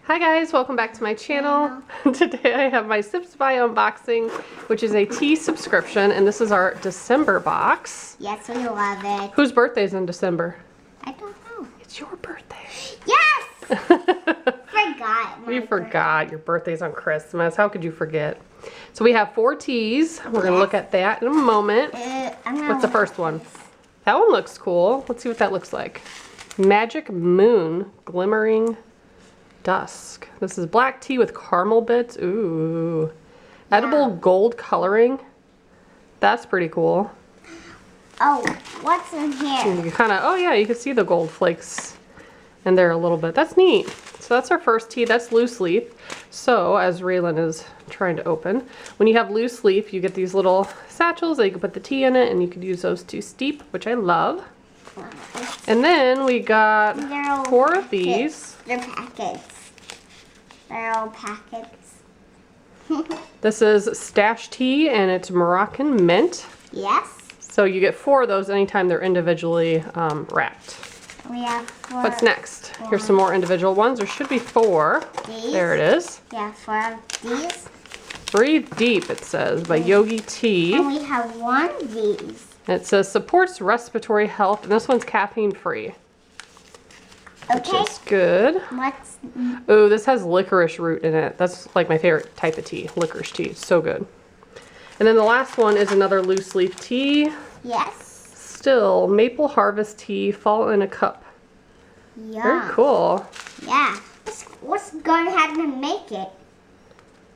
Hi guys, welcome back to my channel. Today I have my Sips by unboxing, which is a tea subscription, and this is our December box. Yes, we love it. Whose birthday's in December? I don't know. It's your birthday. Yes! Forgot. You forgot your birthday's on Christmas. How could you forget? So we have 4 teas. We're going to look at that in a moment. What's the first one? That one looks cool. Let's see what that looks like. Magic Moon Glimmering Dusk. This is black tea with caramel bits. Ooh. Yeah. Edible gold coloring. That's pretty cool. Oh, what's in here? You kind of, oh yeah, you can see the gold flakes in there a little bit. That's neat. So that's our first tea. That's loose leaf. So as Raylan is trying to open, when you have loose leaf, you get these little satchels that you can put the tea in it, and you could use those to steep, which I love. And then we got 4 of these. They're packets. They're all packets. This is stash tea, and it's Moroccan mint. Yes. So you get 4 of those anytime they're individually wrapped. We have 4. What's next? Here's some more individual ones. There should be 4. These? There it is. Yeah, 4 of these. Breathe Deep, it says, by Yogi Tea. And we have 1 of these. It says supports respiratory health, and this one's caffeine free. Okay. Which is good. What's... Ooh, this has licorice root in it. That's like my favorite type of tea, licorice tea. It's so good. And then the last one is another loose leaf tea. Yes. Still, maple harvest tea, fall in a cup. Yeah. Very cool. Yeah. What's going to happen to make it?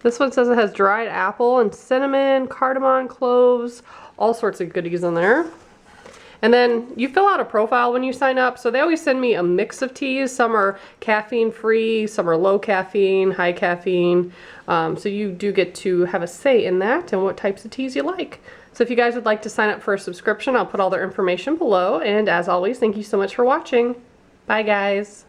This one says it has dried apple and cinnamon, cardamom, cloves, all sorts of goodies in there. And then you fill out a profile when you sign up. So they always send me a mix of teas. Some are caffeine free, some are low caffeine, high caffeine. So you do get to have a say in that and what types of teas you like. So if you guys would like to sign up for a subscription, I'll put all their information below. And as always, thank you so much for watching. Bye guys.